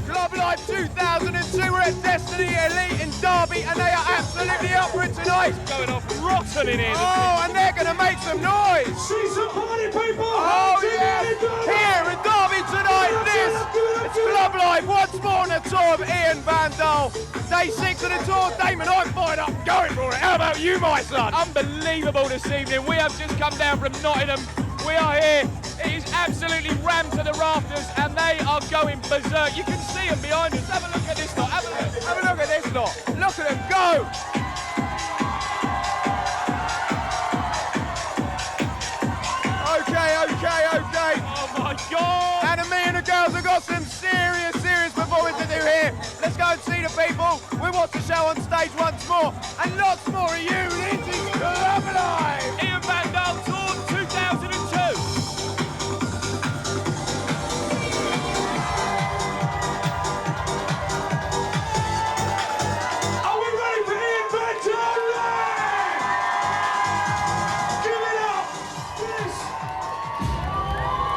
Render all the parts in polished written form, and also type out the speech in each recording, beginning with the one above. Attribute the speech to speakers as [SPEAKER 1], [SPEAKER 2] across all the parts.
[SPEAKER 1] Clublife 2002, we're at Destiny Elite in Derby, and they are absolutely up for it tonight.
[SPEAKER 2] It's going off rotten in here.
[SPEAKER 1] Oh, and they're going to make some noise.
[SPEAKER 3] See some party people.
[SPEAKER 1] Oh, yes. Here in Derby tonight, this is Clublife once more on the tour of Ian Van Dahl. Day 6 of the tour. Damon, I'm fired up going for it. How about you, my son?
[SPEAKER 2] Unbelievable this evening. We have just come down from Nottingham. We are here. It is absolutely rammed to the rafters, and they are going berserk. You can see them behind us. Have a look at this lot. Have a look.
[SPEAKER 1] Have a look at this lot. Look at them go. Okay.
[SPEAKER 2] Oh my God.
[SPEAKER 1] And me and the girls have got some serious performance to do here. Let's go and see the people. We watch the show on stage once more. And lots more of you. This is Clublife.
[SPEAKER 2] Ian Van Dahl Tour 2002.
[SPEAKER 3] Are we ready for Ian Van Dahl? Give it up. This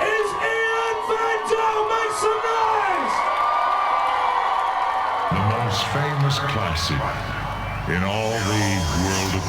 [SPEAKER 3] is Ian Van Dahl. Make some noise.
[SPEAKER 4] The most famous classic in all the world of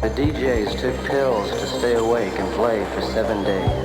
[SPEAKER 5] The DJs took pills to stay awake and play for 7 days.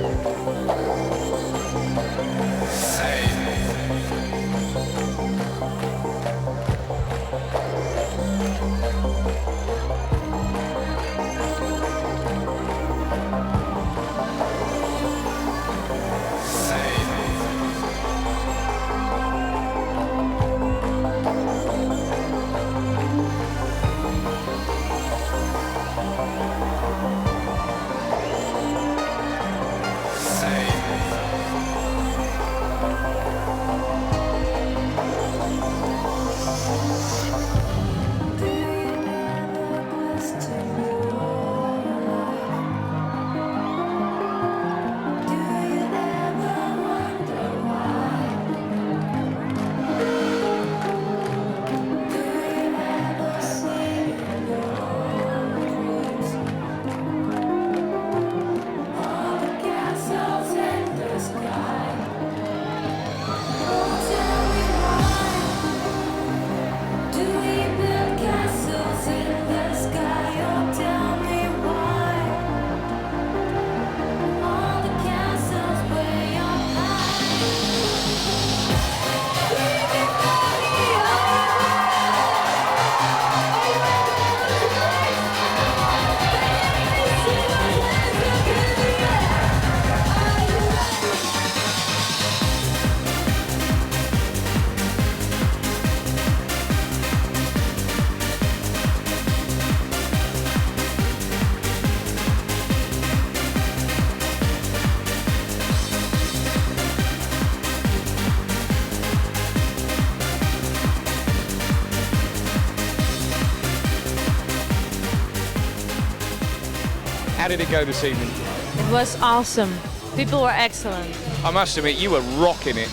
[SPEAKER 2] How did it go this evening?
[SPEAKER 6] It was awesome. People were excellent.
[SPEAKER 2] I must admit, you were rocking it.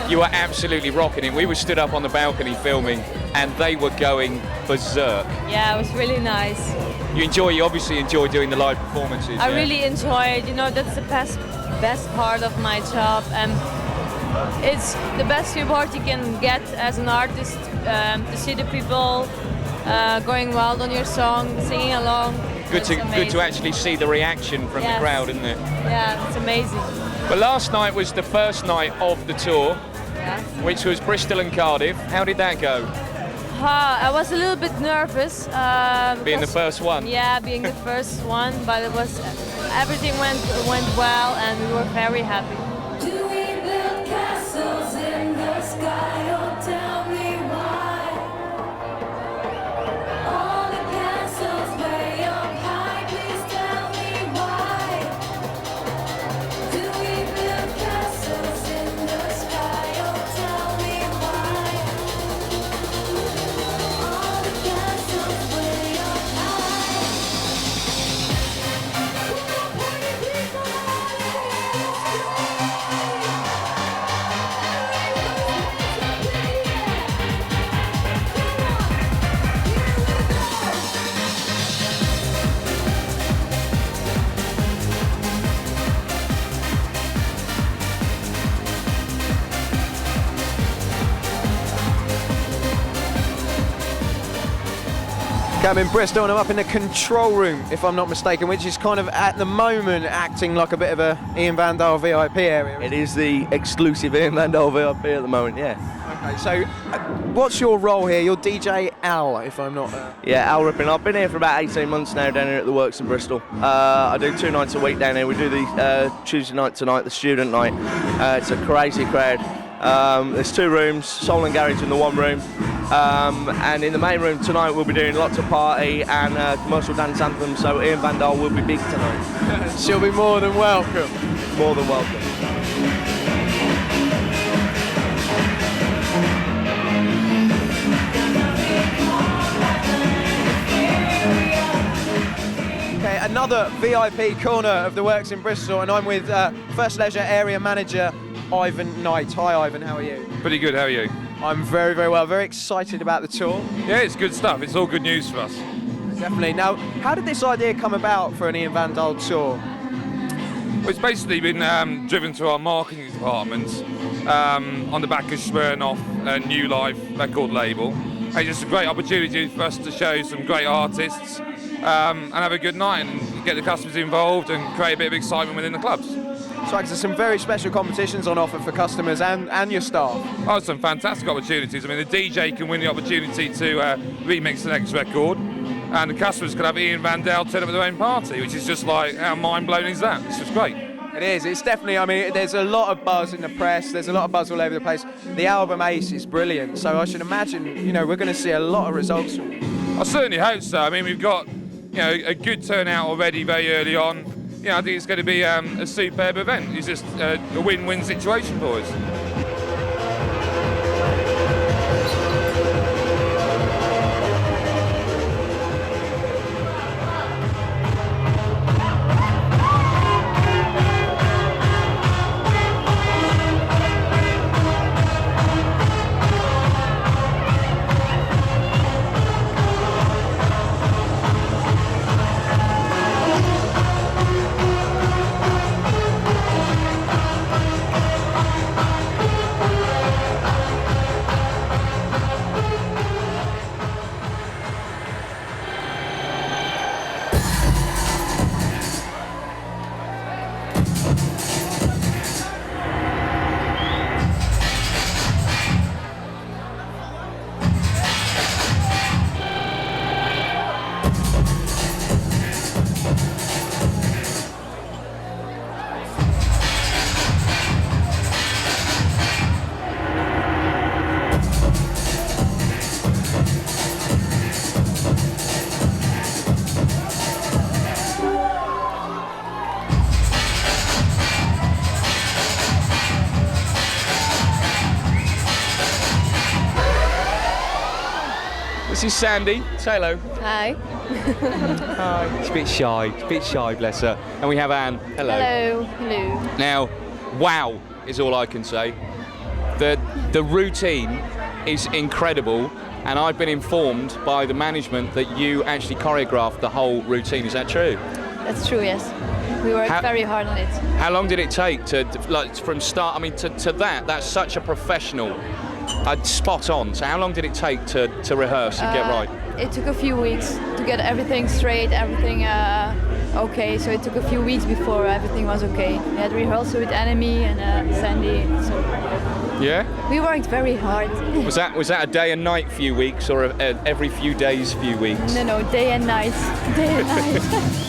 [SPEAKER 2] You were absolutely rocking it. We were stood up on the balcony filming, and they were going berserk.
[SPEAKER 6] Yeah, it was really nice.
[SPEAKER 2] You obviously enjoy doing the live performances.
[SPEAKER 6] I
[SPEAKER 2] yeah?
[SPEAKER 6] really enjoy it. You know, that's the best part of my job. It's the best reward you can get as an artist, to see the people going wild on your song, singing along.
[SPEAKER 2] Good to actually see the reaction from the crowd, isn't it?
[SPEAKER 6] Yeah, it's amazing.
[SPEAKER 2] But last night was the first night of the tour,
[SPEAKER 6] Yeah.
[SPEAKER 2] which was Bristol and Cardiff. How did that go?
[SPEAKER 6] I was a little bit nervous.
[SPEAKER 2] Being the first one?
[SPEAKER 6] Yeah, being the first one, but everything went well, and we were very happy.
[SPEAKER 7] Do we build castles in the sky, or tell me why? All the castles way up high, please tell me why. Do we build castles in the sky, or tell me why? All
[SPEAKER 8] I'm in Bristol and I'm up in the control room, if I'm not mistaken, which is kind of at the moment acting like a bit of a Ian Van Dahl VIP area.
[SPEAKER 9] It is the exclusive Ian Van Dahl VIP at the moment, yeah.
[SPEAKER 8] Okay, so what's your role here? You're DJ Al, if I'm not...
[SPEAKER 9] Yeah, Al Ripping. I've been here for about 18 months now down here at the Works in Bristol. I do 2 nights a week down here. We do the Tuesday night tonight, the student night. It's a crazy crowd. There's 2 rooms, soul and garage in the 1 room. And in the main room tonight we'll be doing lots of party and commercial dance anthems, so Ian Van Dahl will be big tonight.
[SPEAKER 8] She'll be more than welcome.
[SPEAKER 9] More than welcome.
[SPEAKER 8] Okay, another VIP corner of the Works in Bristol, and I'm with First Leisure Area Manager Ivan Knight. Hi Ivan, how are you?
[SPEAKER 10] Pretty good, how are you?
[SPEAKER 8] I'm very, very well. Very excited about the tour.
[SPEAKER 10] Yeah, it's good stuff. It's all good news for us.
[SPEAKER 8] Definitely. Now, how did this idea come about for an Ian Van Dahl tour?
[SPEAKER 10] Well, it's basically been driven to our marketing department on the back of Smirnoff and New Life record label. And it's just a great opportunity for us to show some great artists and have a good night and get the customers involved and create a bit of excitement within the clubs.
[SPEAKER 8] So there's some very special competitions on offer for customers and your staff.
[SPEAKER 10] Oh, some fantastic opportunities. I mean, the DJ can win the opportunity to remix the next record, and the customers can have Ian Van Dahl turn up at their own party, which is just like, how mind-blowing is that? It's just great.
[SPEAKER 8] It is. It's definitely, I mean, there's a lot of buzz in the press. There's a lot of buzz all over the place. The album Ace is brilliant, so I should imagine, you know, we're going to see a lot of results from it.
[SPEAKER 10] I certainly hope so. I mean, we've got, you know, a good turnout already very early on. Yeah, I think it's going to be a superb event. It's just a win-win situation for us.
[SPEAKER 2] This is Sandy. Say hello.
[SPEAKER 6] Hi.
[SPEAKER 2] Hi. It's a bit shy, bless her. And we have Anne. Hello.
[SPEAKER 6] Hello.
[SPEAKER 2] Now, wow is all I can say. The routine is incredible, and I've been informed by the management that you actually choreographed the whole routine. Is that true?
[SPEAKER 6] That's true, yes. We worked very hard on it.
[SPEAKER 2] How long did it take to, like, from start, I mean, to that? That's such a professional, spot on. So how long did it take to rehearse and get right?
[SPEAKER 6] It took a few weeks to get everything straight, everything okay. So it took a few weeks before everything was okay. We had rehearsal with Enemy and Sandy. So
[SPEAKER 2] yeah?
[SPEAKER 6] we worked very hard.
[SPEAKER 2] Was that a day and night few weeks, or every few days few weeks?
[SPEAKER 6] No, day and night. Day and night.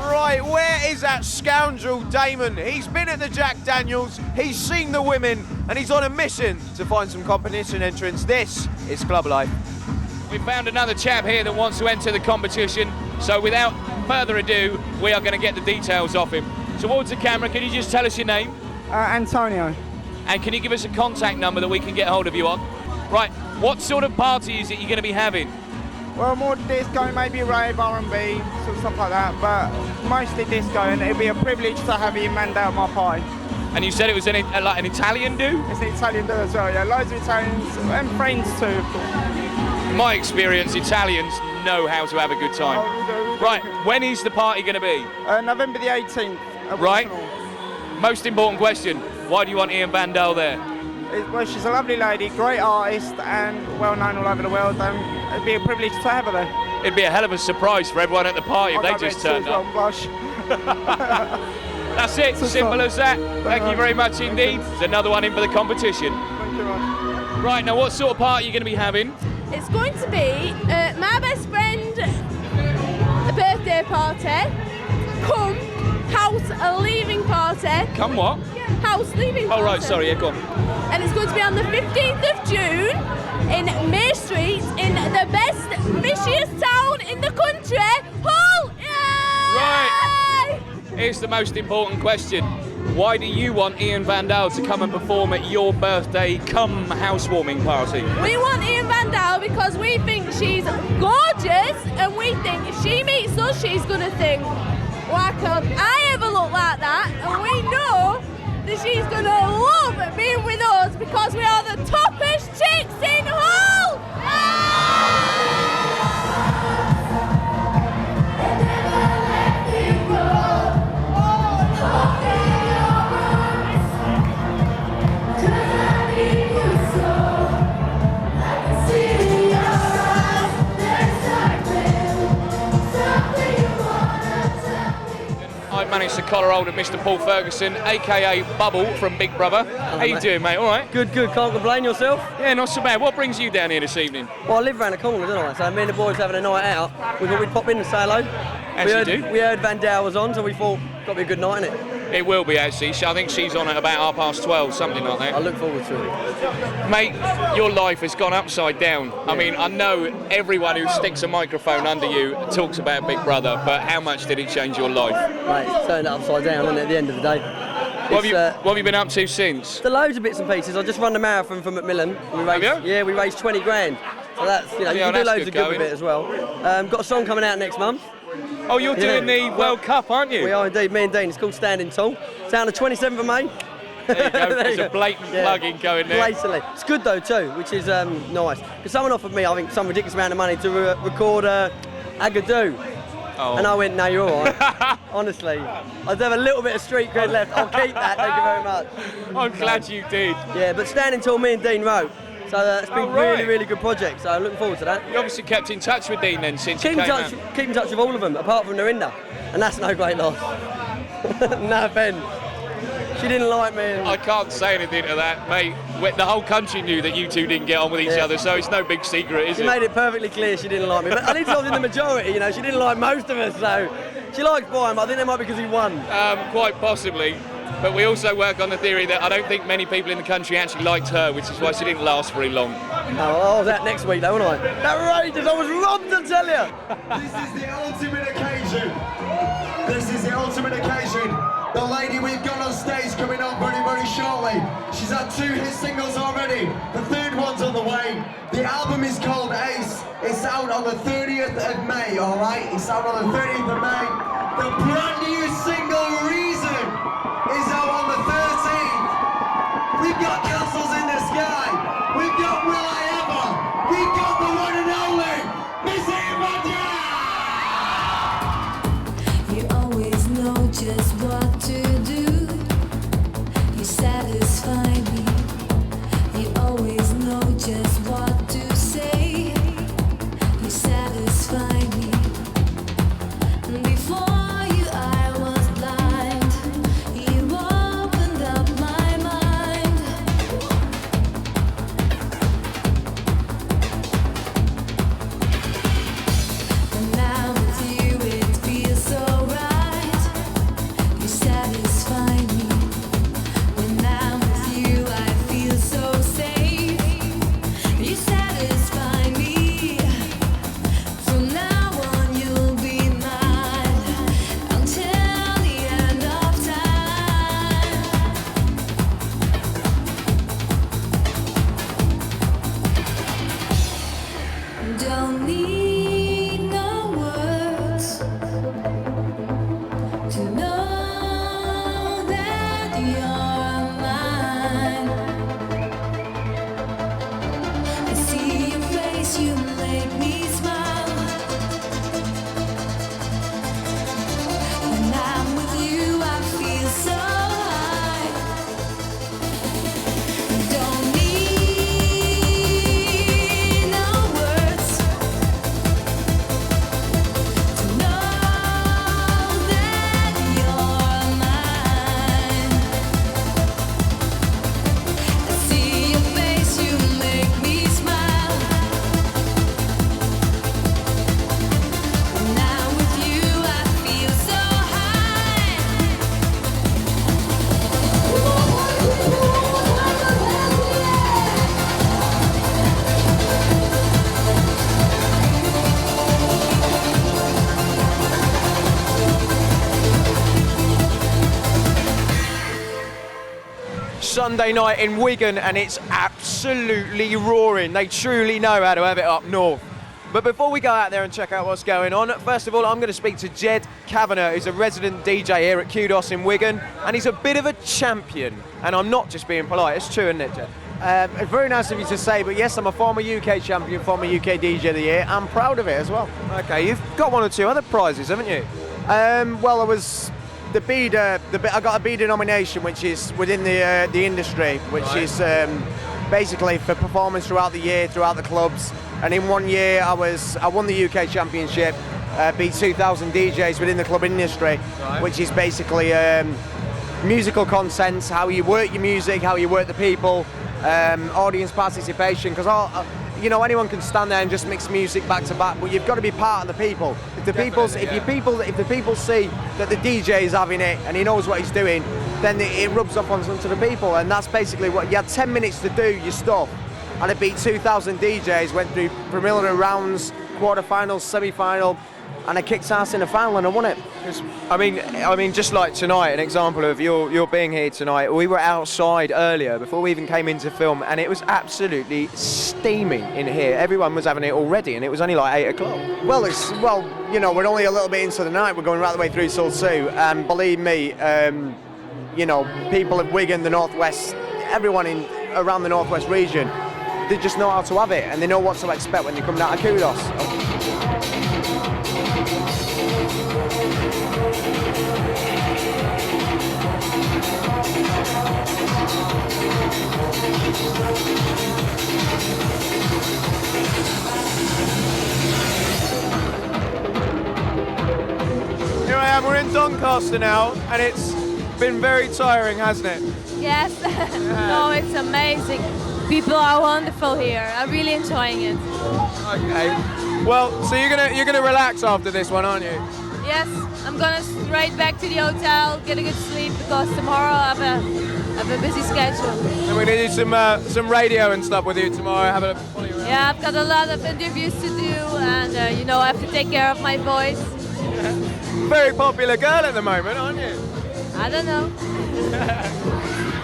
[SPEAKER 1] Right, where is that scoundrel Damon? He's been at the Jack Daniels, he's seen the women, and he's on a mission to find some competition entrants. This is Clublife.
[SPEAKER 2] We found another chap here that wants to enter the competition, so without further ado, we are going to get the details off him. Towards the camera, can you just tell us your name?
[SPEAKER 11] Antonio.
[SPEAKER 2] And can you give us a contact number that we can get hold of you on? Right, what sort of party is it you're going to be having?
[SPEAKER 11] Well, more disco, maybe rave, R&B, sort of stuff like that, but mostly disco, and it'd be a privilege to have Ian Van Dahl at my party.
[SPEAKER 2] And you said it was like an Italian do?
[SPEAKER 11] It's an Italian do as well, yeah. Loads of Italians and friends too, of course.
[SPEAKER 2] In my experience, Italians know how to have a good time.
[SPEAKER 11] Oh,
[SPEAKER 2] Right, when is the party going to be?
[SPEAKER 11] November the 18th. At
[SPEAKER 2] Right.
[SPEAKER 11] Bristol.
[SPEAKER 2] Most important question, why do you want Ian Van Dahl there?
[SPEAKER 11] Well, she's a lovely lady, great artist, and well known all over the world, and it'd be a privilege to have her there.
[SPEAKER 2] It'd be a hell of a surprise for everyone at the party if they just turned up.
[SPEAKER 11] Blush.
[SPEAKER 2] That's it, simple as that. Thank you very much indeed. There's another one in for the competition.
[SPEAKER 11] Thank you very much.
[SPEAKER 2] Right, now what sort of party are you going to be having?
[SPEAKER 12] It's going to be my best friend a birthday party, come house leaving party.
[SPEAKER 2] Come what?
[SPEAKER 12] House leaving party.
[SPEAKER 2] Oh right, sorry, yeah, go on.
[SPEAKER 12] And it's going to be on the 15th of June in May Street in the best, fishiest town in the country, Hull! Yay!
[SPEAKER 2] Right, here's the most important question. Why do you want Ian Van Dahl to come and perform at your birthday come housewarming party?
[SPEAKER 12] We want Ian Van Dahl because we think she's gorgeous, and we think if she meets us, she's going to think, why can't I ever look like that? And we know that she's going to love being with us because we are the toppest chicks in Hull!
[SPEAKER 2] I managed to collar hold of Mr. Paul Ferguson, aka Bubble from Big Brother. How you doing, mate? All right?
[SPEAKER 13] Good, can't complain. Yourself?
[SPEAKER 2] Yeah, not so bad. What brings you down here this evening?
[SPEAKER 13] Well, I live around the corner, don't I? So me and the boys having a night out. We thought we'd pop in and say hello.
[SPEAKER 2] As you do.
[SPEAKER 13] We heard Van Dahl was on, so we thought, got to be a good night, innit?
[SPEAKER 2] It will be, actually. I think she's on at about 12:30, something like that.
[SPEAKER 13] I look forward to it.
[SPEAKER 2] Mate, your life has gone upside down. I mean, I know everyone who sticks a microphone under you talks about Big Brother, but how much did it change your life?
[SPEAKER 13] Mate, it's turned it upside down, isn't it, at the end of the day?
[SPEAKER 2] What have you been up to since?
[SPEAKER 13] The loads of bits and pieces. I just run the marathon from Macmillan. We raised 20 grand. So that's, you can do loads of good with it as well. Got a song coming out next month.
[SPEAKER 2] Oh, you're doing the World Cup, aren't you?
[SPEAKER 13] We are indeed, me and Dean. It's called Standing Tall. It's out on the 27th of May.
[SPEAKER 2] There you go, there's a blatant plug-in going there.
[SPEAKER 13] Blatantly. It's good though too, which is nice. Because someone offered me, I think, some ridiculous amount of money to record Agadoo.
[SPEAKER 2] Oh.
[SPEAKER 13] And I went, no, you're all right. Honestly. I do have a little bit of street cred left. I'll keep that, thank you very much.
[SPEAKER 2] I'm glad you did.
[SPEAKER 13] Yeah, but Standing Tall, me and Dean wrote. So it's been really, really good project. So I'm looking forward to that.
[SPEAKER 2] You obviously kept in touch with Dean then since
[SPEAKER 13] Keep
[SPEAKER 2] you came
[SPEAKER 13] in touch with all of them, apart from Narinda. And that's no great loss. No offence. She didn't like me.
[SPEAKER 2] I can't say anything to that, mate. The whole country knew that you two didn't get on with each other, so it's no big secret, is it?
[SPEAKER 13] She made it perfectly clear she didn't like me. But at least I was in the majority, you know. She didn't like most of us, so she likes Brian, but I think that might be because he won.
[SPEAKER 2] Quite possibly. But we also work on the theory that I don't think many people in the country actually liked her, which is why she didn't last very long.
[SPEAKER 13] Oh, I was out next week though, wasn't I? Outrageous, I was robbed, I tell you!
[SPEAKER 3] This is the ultimate occasion. This is the ultimate occasion. The lady we've got on stage coming on very, very shortly. She's had 2 hit singles already. The 3rd one's on the way. The album is called Ace. It's out on the 30th of May, alright? It's out on the 30th of May. The brand new single Reason is out on the 13th. We've got Castles in the Sky. We've got Will I Ever. We've got the one and only Miss Ian Van Dahl.
[SPEAKER 7] You always know just what to do. You said
[SPEAKER 8] Sunday night in Wigan, and it's absolutely roaring. They truly know how to have it up north. But before we go out there and check out what's going on, first of all, I'm going to speak to Jed Kavanagh, who's a resident DJ here at Kudos in Wigan, and he's a bit of a champion. And I'm not just being polite, it's true, isn't it, Jed?
[SPEAKER 14] It's very nice of you to say, but yes, I'm a former UK champion, former UK DJ of the Year. I'm proud of it as well.
[SPEAKER 8] Okay, you've got one or two other prizes, haven't you?
[SPEAKER 14] Well, I was the BEDA. I got a BEDA nomination, which is within the industry, which is basically for performance throughout the year, throughout the clubs. And in 1 year, I won the UK championship, beat 2,000 DJs within the club industry, which is basically musical consents, how you work your music, how you work the people, audience participation. Because anyone can stand there and just mix music back to back, but you've got to be part of the people. If the people see that the DJ is having it and he knows what he's doing, then it rubs off onto the people. And that's basically what you had 10 minutes to do your stuff. And it beat 2,000 DJs, went through preliminary rounds, quarterfinals, semi-final, and I kicked ass in the final and I won it.
[SPEAKER 8] I mean, just like tonight, an example of your being here tonight. We were outside earlier before we even came into film, and it was absolutely steaming in here. Everyone was having it already, and it was only like 8 o'clock.
[SPEAKER 14] Well, we're only a little bit into the night. We're going right the way through till 2, and believe me, people of Wigan, the northwest, everyone around the northwest region, they just know how to have it, and they know what to expect when they come down to Kudos.
[SPEAKER 8] Here I am, we're in Doncaster now, and it's been very tiring, hasn't it?
[SPEAKER 6] Yes. No, it's amazing. People are wonderful here. I'm really enjoying it.
[SPEAKER 8] Okay. Well, so you're gonna relax after this one, aren't you?
[SPEAKER 6] Yes, I'm gonna straight back to the hotel, get a good sleep because tomorrow I have a busy schedule.
[SPEAKER 8] And we're gonna do some radio and stuff with you tomorrow.
[SPEAKER 6] Yeah, I've got a lot of interviews to do, and I have to take care of my voice.
[SPEAKER 8] Very popular girl at the moment, aren't you?
[SPEAKER 6] I don't know.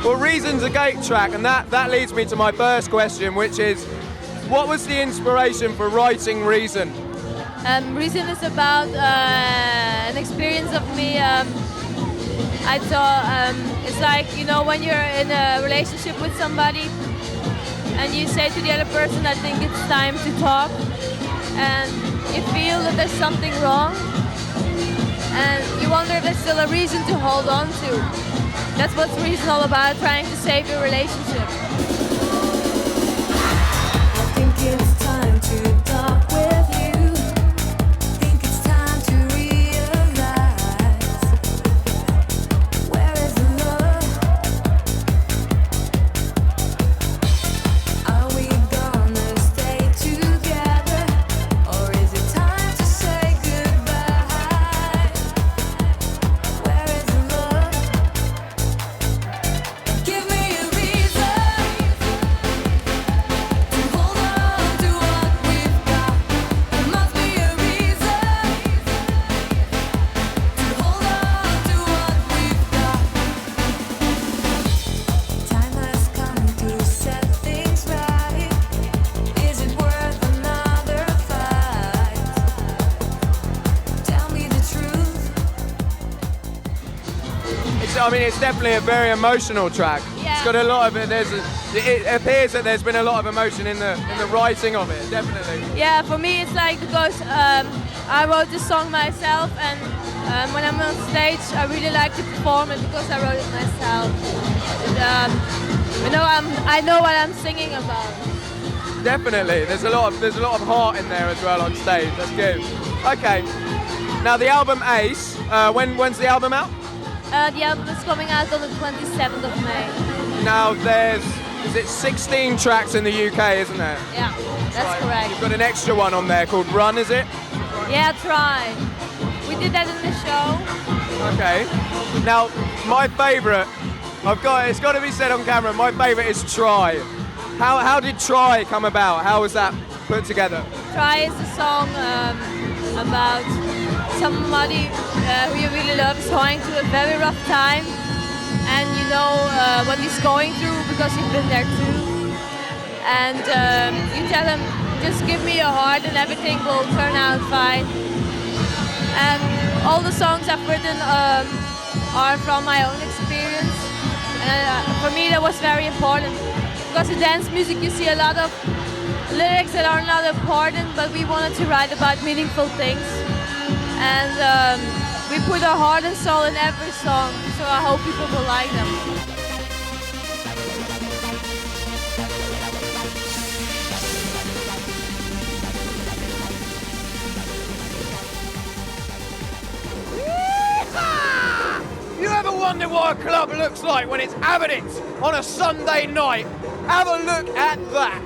[SPEAKER 8] Well, Reason's a gate track, and that leads me to my first question, which is, what was the inspiration for writing Reason?
[SPEAKER 6] Reason is about an experience of me. I thought it's like, when you're in a relationship with somebody and you say to the other person, I think it's time to talk, and you feel that there's something wrong, and you wonder if there's still a reason to hold on to. That's what Reason all about, trying to save your relationship.
[SPEAKER 7] I think it's time to talk with you. Think it's time to realize, where is the love? Are we gonna stay together, or is it time to say goodbye? Where is the love? Give me a reason to hold on to what we've got. There must be a reason to hold on to what we've got. Time has come to set things right. Is it worth another fight? Tell me the truth.
[SPEAKER 8] It's definitely a very emotional track.
[SPEAKER 6] Yeah.
[SPEAKER 8] It's got a lot of it. It appears that there's been a lot of emotion in the writing of it, definitely.
[SPEAKER 6] Yeah, for me it's like because I wrote this song myself, and when I'm on stage I really like to perform it because I wrote it myself. And, I know what I'm singing about.
[SPEAKER 8] Definitely. There's a lot of heart in there as well on stage. That's good. Okay. Now the album Ace. When's the album out?
[SPEAKER 6] The album is coming out on the 27th of May.
[SPEAKER 8] Now is it 16 tracks in the UK, isn't there?
[SPEAKER 6] Yeah, that's correct.
[SPEAKER 8] You've got an extra one on there called Run, is it?
[SPEAKER 6] Yeah, Try. We did that in the show.
[SPEAKER 8] Okay. Now, my favourite, it's got to be said on camera, my favourite is Try. How did Try come about? How was that put together?
[SPEAKER 6] Try is a song about somebody who you really love is going through a very rough time, and you know what he's going through because you've been there too. And you tell him, just give me your heart and everything will turn out fine. And all the songs I've written are from my own experience. And for me that was very important. Because in dance music you see a lot of lyrics that are not important, but we wanted to write about meaningful things. And we put our heart and soul in every song, so I hope people will like them.
[SPEAKER 1] You ever wonder what a club looks like when it's having it on a Sunday night? Have a look at that.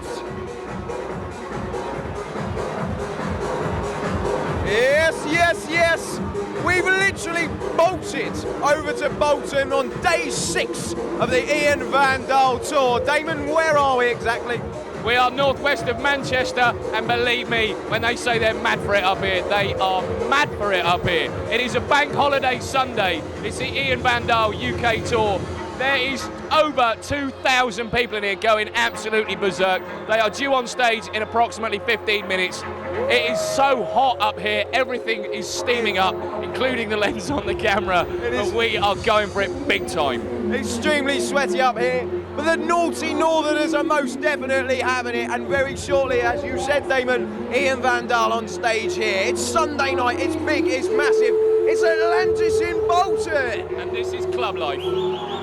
[SPEAKER 1] Yes, yes, yes. We've literally bolted over to Bolton on day 6 of the Ian Van Dahl tour. Damon, where are we exactly?
[SPEAKER 2] We are northwest of Manchester, and believe me, when they say they're mad for it up here, they are mad for it up here. It is a bank holiday Sunday. It's the Ian Van Dahl UK tour. There is over 2,000 people in here going absolutely berserk. They are due on stage in approximately 15 minutes. It is so hot up here, everything is steaming up, including the lens on the camera, but we are going for it big time.
[SPEAKER 1] Extremely sweaty up here, but the naughty Northerners are most definitely having it, and very shortly, as you said, Damon, Ian Van Dahl on stage here. It's Sunday night, it's big, it's massive, it's Atlantis in Bolton!
[SPEAKER 2] And this is Clublife.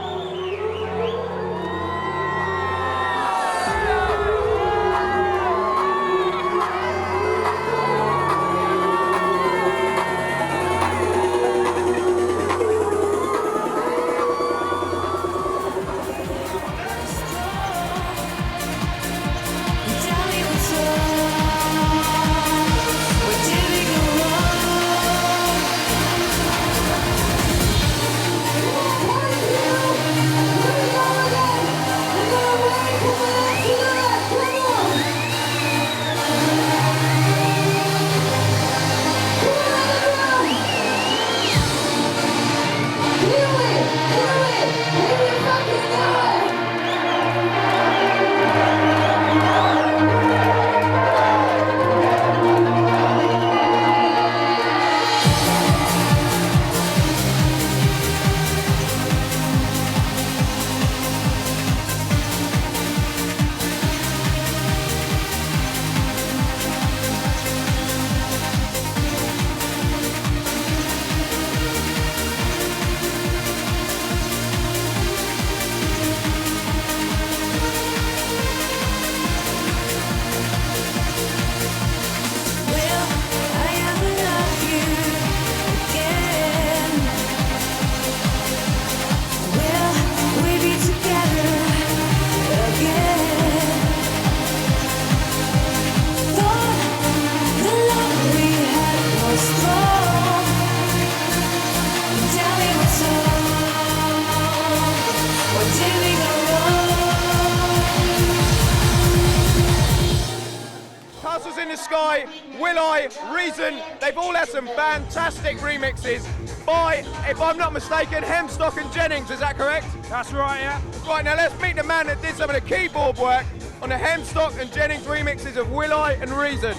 [SPEAKER 1] In the Sky, Will I, Reason, they've all had some fantastic remixes by, if I'm not mistaken, Hemstock and Jennings, is that correct?
[SPEAKER 11] That's right, yeah.
[SPEAKER 1] Right, now let's meet the man that did some of the keyboard work on the Hemstock and Jennings remixes of Will I and Reason.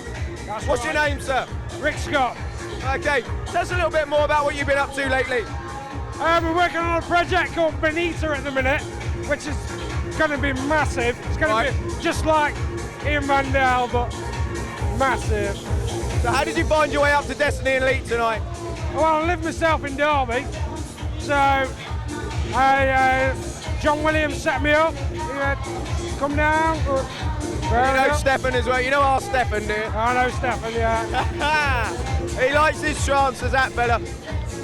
[SPEAKER 1] What's your name, sir?
[SPEAKER 11] Rick Scott.
[SPEAKER 1] Okay, tell us a little bit more about what you've been up to lately.
[SPEAKER 11] We're working on a project called Benita at the minute, which is going to be massive. It's going to be just like Ian Van Dahl, but massive.
[SPEAKER 1] So how did you find your way up to Destiny and Elite tonight?
[SPEAKER 11] Well, I live myself in Derby, so John Williams set me up. He had come down.
[SPEAKER 1] You know Stefan as well. You know our Stefan, do you?
[SPEAKER 11] I know Stefan, yeah.
[SPEAKER 1] He likes his chances, that fella.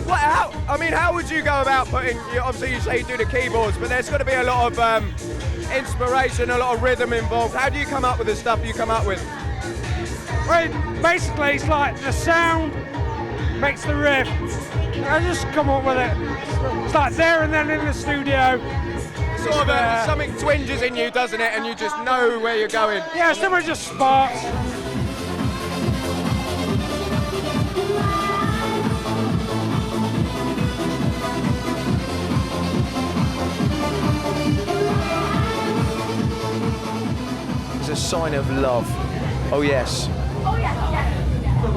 [SPEAKER 1] How would you go about putting? Obviously, you say you do the keyboards, but there's got to be a lot of inspiration, a lot of rhythm involved. How do you come up with the stuff you come up with?
[SPEAKER 11] Well, basically, it's like the sound makes the riff. I just come up with it. It's like there and then in the studio.
[SPEAKER 1] Sort of something twinges in you, doesn't it? And you just know where you're going.
[SPEAKER 11] Yeah, someone just sparks.
[SPEAKER 8] sign of love? Oh yes.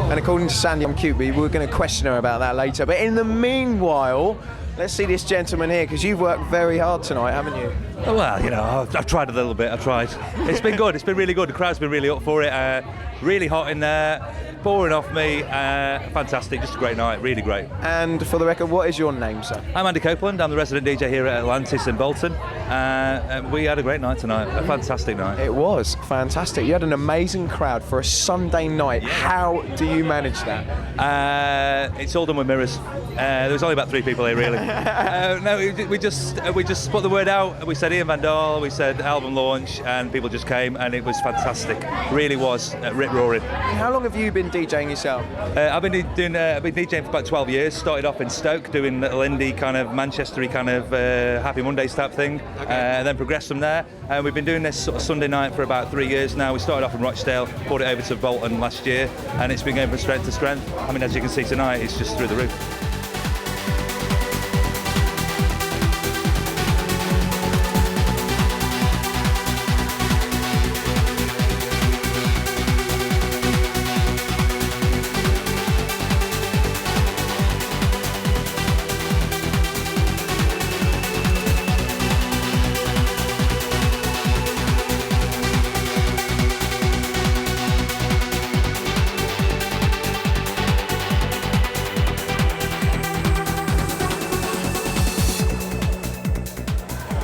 [SPEAKER 8] And according to Sandy, I'm cute, but we're going to question her about that later. But in the meanwhile, let's see this gentleman here, because you've worked very hard tonight, haven't you?
[SPEAKER 15] Oh, well, you know, I've tried a little bit. I've tried. It's been good. It's been really good. The crowd's been really up for it. Really hot in there, pouring off me. Fantastic. Just a great night. Really great.
[SPEAKER 8] And for the record, what is your name, sir?
[SPEAKER 15] I'm Andy Copeland. I'm the resident DJ here at Atlantis in Bolton. And we had a great night tonight. A fantastic night.
[SPEAKER 8] It was fantastic. You had an amazing crowd for a Sunday night. How do you manage that?
[SPEAKER 15] It's all done with mirrors. There was only about 3 people here, really. No, we just put the word out. We said Ian Van Dahl. We said album launch, and people just came, and it was fantastic. Really was rip roaring.
[SPEAKER 8] How long have you been DJing yourself?
[SPEAKER 15] I've been DJing for about 12 years. Started off in Stoke doing little indie kind of Manchestery kind of Happy Mondays type thing, and then progressed from there. And we've been doing this sort of Sunday night for about 3 years now. We started off in Rochdale, brought it over to Bolton last year, and it's been going from strength to strength. I mean, as you can see tonight, it's just through the roof.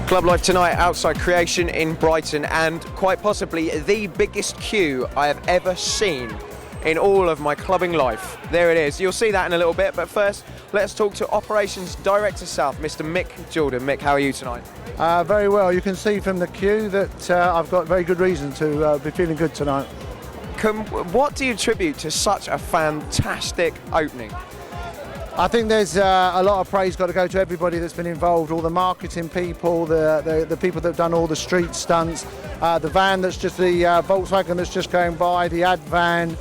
[SPEAKER 8] Clublife tonight outside Creation in Brighton, and quite possibly the biggest queue I have ever seen in all of my clubbing life. There it is. You'll see that in a little bit, but first let's talk to Operations Director South, Mr. Mick Jordan. Mick, how are you tonight?
[SPEAKER 16] Very well. You can see from the queue that I've got very good reason to be feeling good tonight.
[SPEAKER 8] What do you attribute to such a fantastic opening?
[SPEAKER 16] I think there's a lot of praise got to go to everybody that's been involved, all the marketing people, the people that have done all the street stunts, the van that's just the Volkswagen that's just going by, the ad van,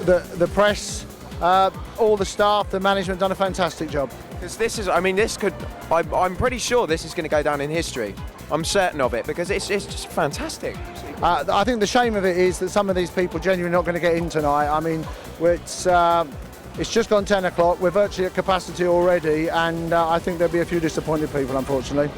[SPEAKER 16] the press, all the staff, the management done a fantastic job.
[SPEAKER 8] Because this is, I mean, this could, I'm pretty sure this is going to go down in history. I'm certain of it, because it's just fantastic.
[SPEAKER 16] I think the shame of it is that some of these people genuinely not going to get in tonight. I mean, it's just gone 10 o'clock, we're virtually at capacity already, and I think there'll be a few disappointed people, unfortunately.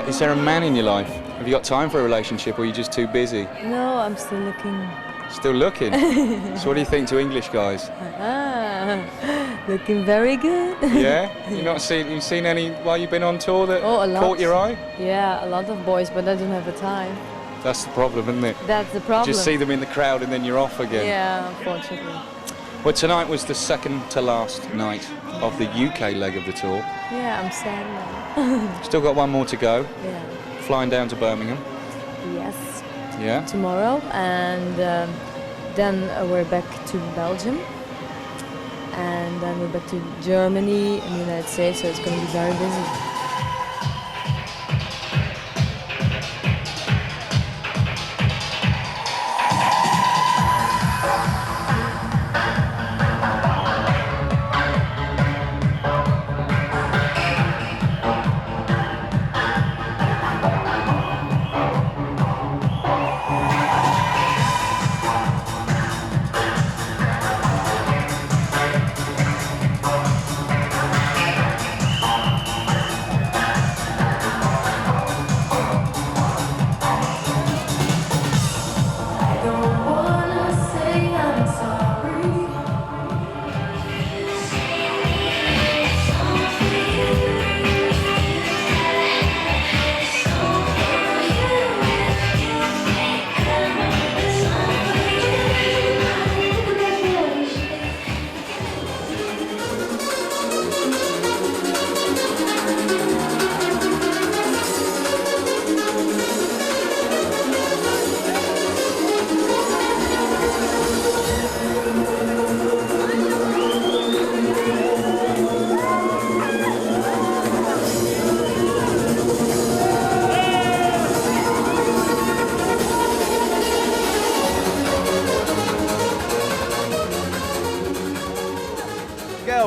[SPEAKER 2] Is there a man in your life? Have you got time for a relationship, or are you just too busy?
[SPEAKER 6] No, I'm still looking.
[SPEAKER 2] Still looking? So what do you think to English guys?
[SPEAKER 6] Looking very good.
[SPEAKER 2] Yeah? You've seen any while you've been on tour that caught your eye?
[SPEAKER 6] Yeah, a lot of boys, but I don't have the time.
[SPEAKER 2] That's the problem, isn't it?
[SPEAKER 6] That's the problem.
[SPEAKER 2] You just see them in the crowd and then you're off again.
[SPEAKER 6] Yeah, unfortunately.
[SPEAKER 2] Well, tonight was the second to last night of the UK leg of the tour.
[SPEAKER 6] Yeah, I'm sad now.
[SPEAKER 2] Still got one more to go.
[SPEAKER 6] Yeah.
[SPEAKER 2] Flying down to Birmingham.
[SPEAKER 6] Yes.
[SPEAKER 2] Yeah.
[SPEAKER 6] Tomorrow, and then we're back to Belgium, and then we're back to Germany and the United States, so it's going to be very busy.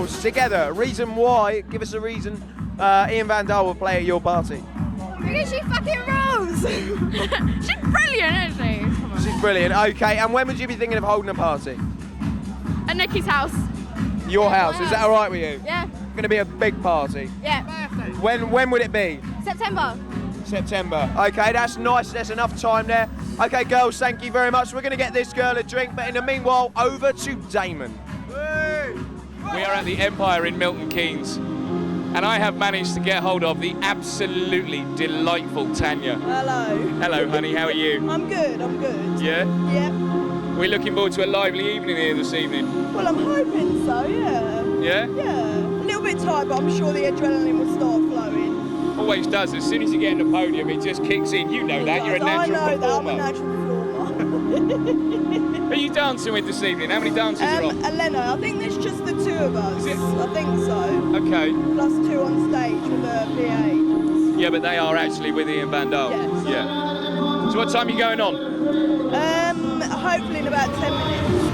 [SPEAKER 8] girls together. Reason why? Give us a reason. Ian Van Dahl will play at your party.
[SPEAKER 12] Because she fucking rules. She's brilliant, isn't she?
[SPEAKER 8] She's brilliant. Okay, and when would you be thinking of holding a party?
[SPEAKER 12] At Nikki's house.
[SPEAKER 8] Your house. Is that all right with you?
[SPEAKER 12] Yeah.
[SPEAKER 8] Going to be a big party.
[SPEAKER 12] Yeah.
[SPEAKER 8] When would it be?
[SPEAKER 12] September.
[SPEAKER 8] September. Okay, that's nice. There's enough time there. Okay, girls, thank you very much. We're going to get this girl a drink, but in the meanwhile, over to Damon.
[SPEAKER 2] We are at the Empire in Milton Keynes, and I have managed to get hold of the absolutely delightful Tanya.
[SPEAKER 17] Hello.
[SPEAKER 2] Hello, honey. How are you?
[SPEAKER 17] I'm good.
[SPEAKER 2] Yeah?
[SPEAKER 17] Yeah.
[SPEAKER 2] We're looking forward to a lively evening here this evening.
[SPEAKER 17] Well, I'm hoping so, yeah.
[SPEAKER 2] Yeah?
[SPEAKER 17] Yeah. A little bit tired, but I'm sure the adrenaline will start flowing.
[SPEAKER 2] Always does. As soon as you get on the podium, it just kicks in. You know that. You're a natural
[SPEAKER 17] I know
[SPEAKER 2] performer.
[SPEAKER 17] that. I'm a natural performer.
[SPEAKER 2] Who are you dancing with this evening? How many dancers are on?
[SPEAKER 17] Elena, I think there's just the two of us. I think so.
[SPEAKER 2] Okay.
[SPEAKER 17] Plus two on stage with the VA.
[SPEAKER 2] Yeah, but they are actually with Ian Van Dahl.
[SPEAKER 17] Yes.
[SPEAKER 2] Yeah. So what time are you going on?
[SPEAKER 17] Hopefully in about 10 minutes.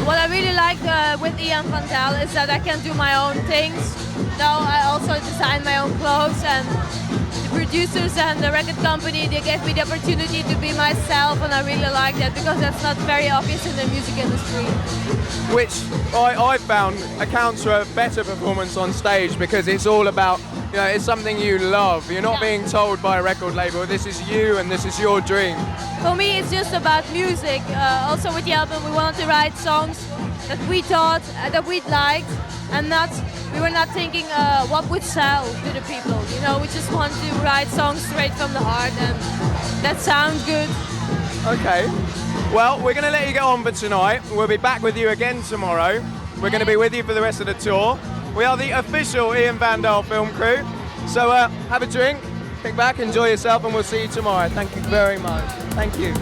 [SPEAKER 6] What I really like with Ian Van Dahl is that I can do my own things. Now I also design my own clothes, and the producers and the record company, they gave me the opportunity to be myself, and I really like that because that's not very obvious in the music industry.
[SPEAKER 8] Which I found accounts for a better performance on stage because it's all about, you know, it's something you love. You're not being told by a record label, this is you and this is your dream.
[SPEAKER 6] For me, it's just about music. Also with the album, we wanted to write songs that we thought, that we'd liked, and we were not thinking what would sell to the people. You know, we just want to write songs straight from the heart, and that sounds good.
[SPEAKER 8] Okay. Well, we're going to let you get on for tonight. We'll be back with you again tomorrow. We're going to be with you for the rest of the tour. We are the official Ian Van Dahl film crew. So have a drink, kick back, enjoy yourself, and we'll see you tomorrow. Thank you very much. Thank you.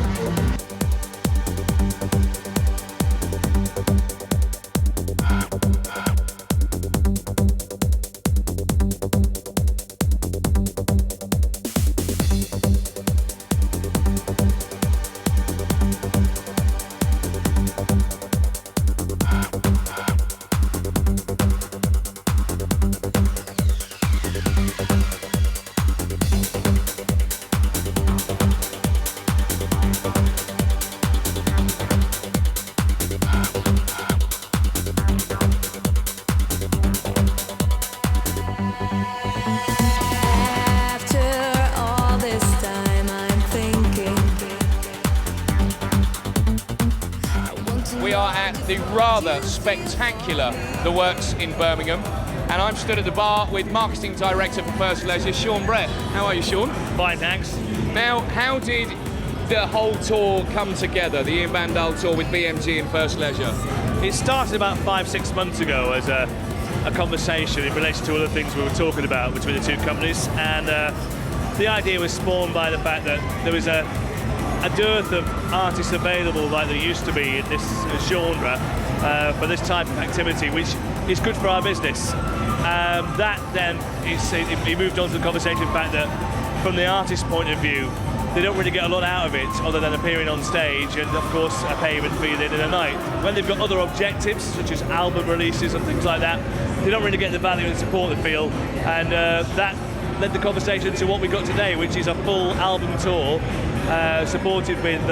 [SPEAKER 2] We are at the rather spectacular The Works in Birmingham, and I'm stood at the bar with Marketing Director for First Leisure, Sean Brett. How are you, Sean?
[SPEAKER 18] Fine, thanks.
[SPEAKER 2] Now, how did the whole tour come together, the Ian Van Dahl tour with BMG and First Leisure?
[SPEAKER 18] It started about 5-6 months ago as a conversation in relation to other things we were talking about between the two companies, and the idea was spawned by the fact that there was a dearth of artists available like there used to be in this genre for this type of activity, which is good for our business. That then, it moved on to the conversation, in fact, that from the artist's point of view, they don't really get a lot out of it other than appearing on stage and, of course, a payment fee at the end of the night. When they've got other objectives, such as album releases and things like that, they don't really get the value and support they feel, and that led the conversation to what we got today, which is a full album tour, supported with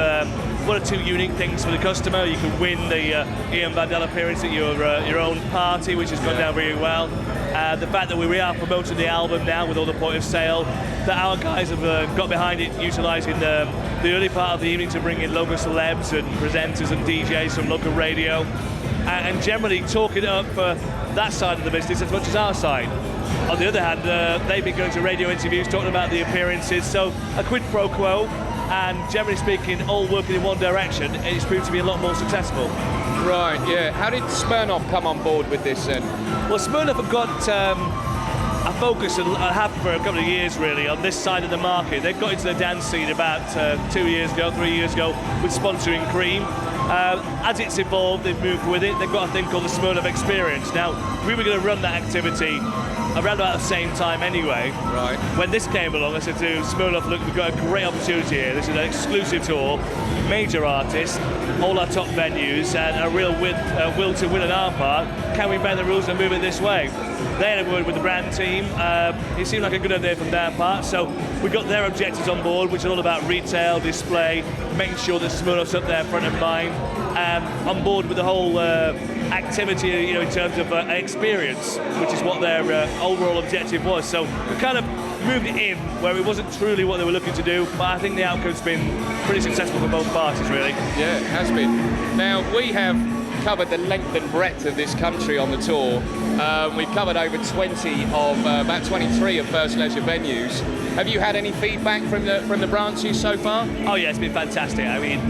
[SPEAKER 18] one or two unique things for the customer. You can win the Ian Van Dahl appearance at your own party, which has gone down really well. The fact that we are promoting the album now with all the point of sale, that our guys have got behind it, utilising the early part of the evening to bring in local celebs and presenters and DJs from local radio, and generally talking it up for that side of the business as much as our side. On the other hand, they've been going to radio interviews talking about the appearances, so a quid pro quo, and generally speaking, all working in one direction, and it's proved to be a lot more successful.
[SPEAKER 2] Right, yeah. How did Smirnoff come on board with this then?
[SPEAKER 18] Well, Smirnoff have got a focus and have for a couple of years really on this side of the market. They got into the dance scene about 3 years ago with sponsoring Cream. As it's evolved, they've moved with it. They've got a thing called the Smirnoff Experience. Now, we were going to run that activity around about the same time anyway.
[SPEAKER 2] Right.
[SPEAKER 18] When this came along, I said to Smirnoff, look, we've got a great opportunity here. This is an exclusive tour, major artists, all our top venues, and a real will to win on our part. Can we bend the rules and move it this way? They had a word with the brand team. It seemed like a good idea from their part, so we got their objectives on board, which are all about retail, display, making sure that Smirnoff's up there front of mind, on board with the whole activity, in terms of experience, which is what their overall objective was. So we kind of moved it in where it wasn't truly what they were looking to do, but I think the outcome's been pretty successful for both parties, really.
[SPEAKER 2] Yeah, it has been. Now, we have covered the length and breadth of this country on the tour. We've covered over 20 of about 23 of First Leisure venues. Have you had any feedback from the branches so far?
[SPEAKER 18] Oh yeah, it's been fantastic. I mean,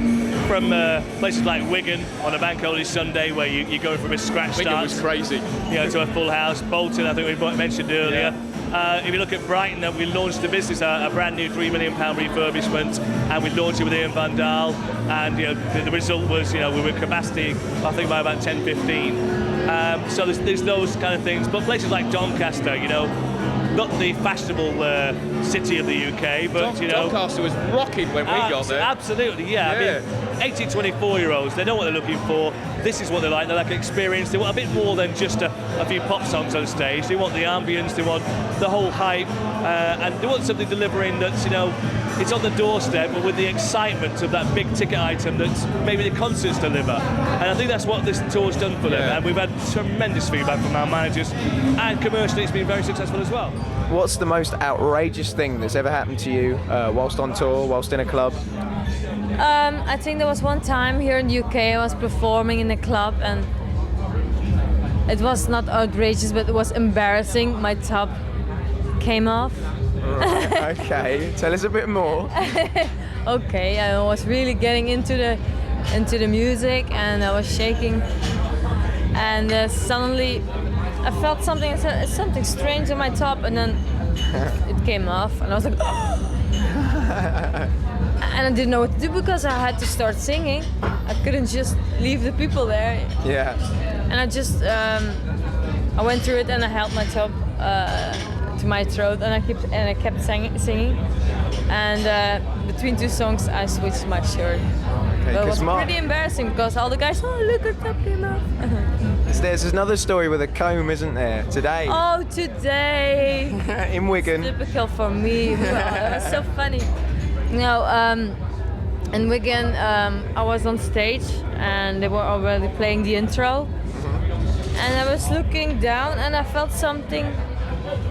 [SPEAKER 18] from places like Wigan on a bank holiday Sunday, where you go from a scratch start.
[SPEAKER 2] Wigan was crazy.
[SPEAKER 18] To a full house. Bolton, I think we mentioned earlier. Yeah. If you look at Brighton, we launched the business, a brand new £3 million refurbishment, and we launched it with Ian Van Dahl, and the result was, we were capacity, I think, by about 10-15. So there's those kind of things, but places like Doncaster, not the fashionable city of the UK, but
[SPEAKER 2] Doncaster was rocking when we got there.
[SPEAKER 18] Absolutely, yeah. I mean, 18, 24-year-olds, they know what they're looking for. This is what they like. They like an experience. They want a bit more than just a few pop songs on stage. They want the ambience. They want the whole hype, and they want something delivering that's, it's on the doorstep, but with the excitement of that big ticket item that maybe the concerts deliver. And I think that's what this tour's done for them. And we've had tremendous feedback from our managers, and commercially it's been very successful as well.
[SPEAKER 8] What's the most outrageous thing that's ever happened to you whilst on tour, whilst in a club?
[SPEAKER 6] I think there was one time here in the UK I was performing in a club, and it was not outrageous, but it was embarrassing. My top came off.
[SPEAKER 8] Right, okay, tell us a bit more.
[SPEAKER 6] Okay, I was really getting into the music, and I was shaking, and suddenly I felt something strange on my top, and then it came off, and I was like, and I didn't know what to do because I had to start singing. I couldn't just leave the people there.
[SPEAKER 8] Yeah.
[SPEAKER 6] And I just I went through it, and I held my top to my throat, and I kept singing. And between two songs, I switched my shirt.
[SPEAKER 8] Okay,
[SPEAKER 6] but it was pretty embarrassing because all the guys, oh look, her top came off.
[SPEAKER 8] There's another story with a comb, isn't there? Today.
[SPEAKER 6] Oh, today.
[SPEAKER 8] In Wigan.
[SPEAKER 6] It's typical for me. It was so funny. In Wigan, I was on stage, and they were already playing the intro. And I was looking down, and I felt something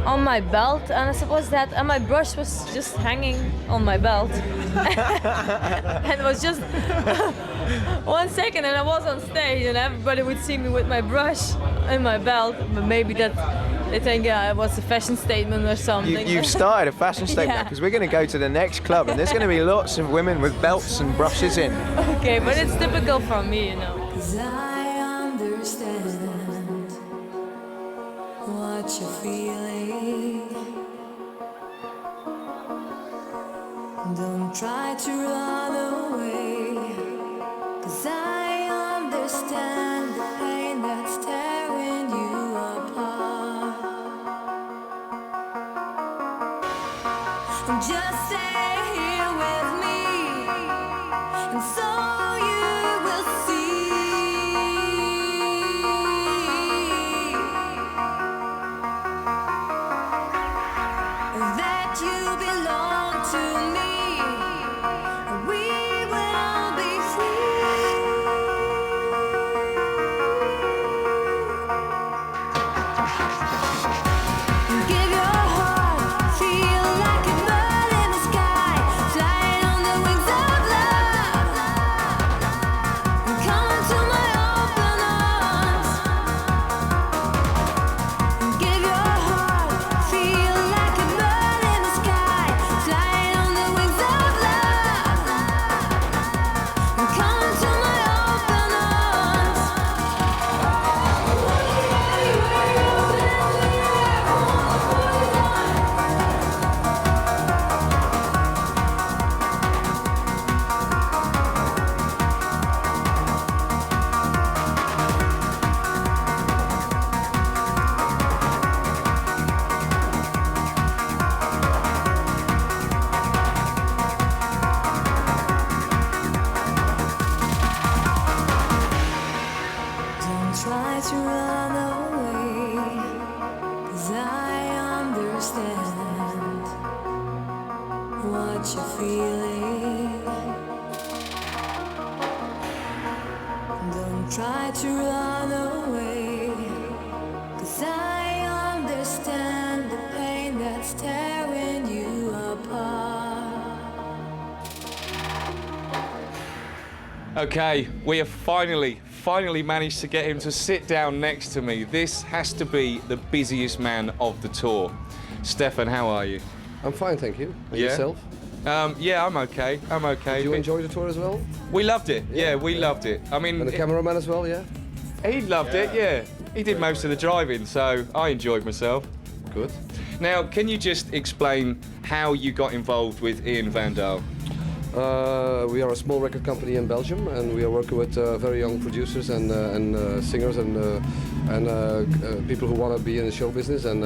[SPEAKER 6] on my belt, and I said, what's that? And my brush was just hanging on my belt. And it was just 1 second, and I was on stage, and everybody would see me with my brush in my belt, but maybe that they think it was a fashion statement or something.
[SPEAKER 8] You've started a fashion statement, because we're going to go to the next club, and there's going to be lots of women with belts and brushes in.
[SPEAKER 6] Okay, but it's typical for me,
[SPEAKER 7] 'Cause I understand what you're feeling. Don't try to run away, 'cause I understand the pain that's tearing you apart. Just stay here with me, and so you will see that you belong to me. We will be free. you're feeling. Don't try to run away, 'cause I understand the pain that's tearing you apart.
[SPEAKER 2] Okay, we have finally managed to get him to sit down next to me. This has to be the busiest man of the tour. Stefan, how are you?
[SPEAKER 19] I'm fine, thank you. And
[SPEAKER 2] Yeah?
[SPEAKER 19] yourself?
[SPEAKER 2] Yeah, I'm okay.
[SPEAKER 19] Did you enjoy the tour as well?
[SPEAKER 2] We loved it. Yeah, we loved it. I mean,
[SPEAKER 19] And the cameraman as well, yeah?
[SPEAKER 2] he loved it. Yeah, he did most of the driving, so I enjoyed myself.
[SPEAKER 19] Good.
[SPEAKER 2] Now, can you just explain how you got involved with Ian Van Dahl?
[SPEAKER 19] We are a small record company in Belgium, and we are working with very young producers and singers and people who want to be in the show business. And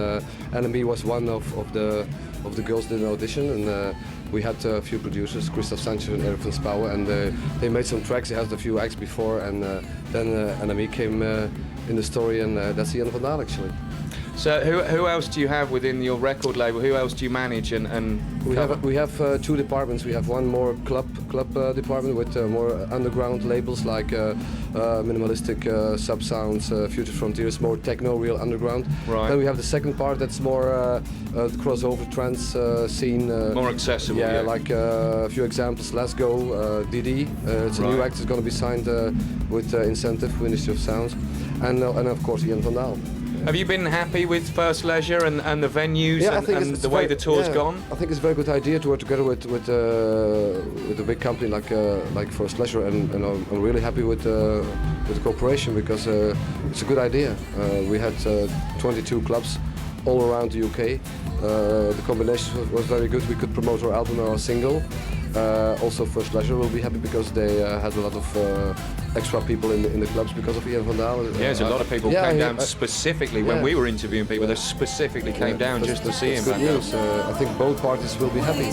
[SPEAKER 19] NME was one of the girls that did an audition, and we had a few producers, Christoph Sanchez and Eric van Spouwen, and they made some tracks. They had a few acts before, and then NME came in the story, and that's Ian Van Dahl actually.
[SPEAKER 2] So who else do you have within your record label? Who else do you manage and
[SPEAKER 19] We have two departments. We have one more club department with more underground labels like minimalistic sub sounds, Future Frontiers, more techno, real underground.
[SPEAKER 2] Right.
[SPEAKER 19] Then we have the second part that's more the crossover trance scene.
[SPEAKER 2] More accessible.
[SPEAKER 19] Yeah, like a few examples. Let's Go, DD. It's a new act. It's going to be signed with Incentive, Ministry of Sounds, and of course Ian Van Dahl.
[SPEAKER 2] Have you been happy with First Leisure and the venues and the way the tour's gone?
[SPEAKER 19] I think it's a very good idea to work together with a big company like First Leisure, and I'm really happy with the cooperation because it's a good idea. We had 22 clubs all around the UK. The combination was very good. We could promote our album or our single. Also, First Leisure will be happy because they had a lot of extra people in the clubs because of Ian Van Dahl.
[SPEAKER 2] Yeah, there's a lot of people came down specifically when we were interviewing people. They specifically came down just to see him.
[SPEAKER 19] Good news. I think both parties will be happy.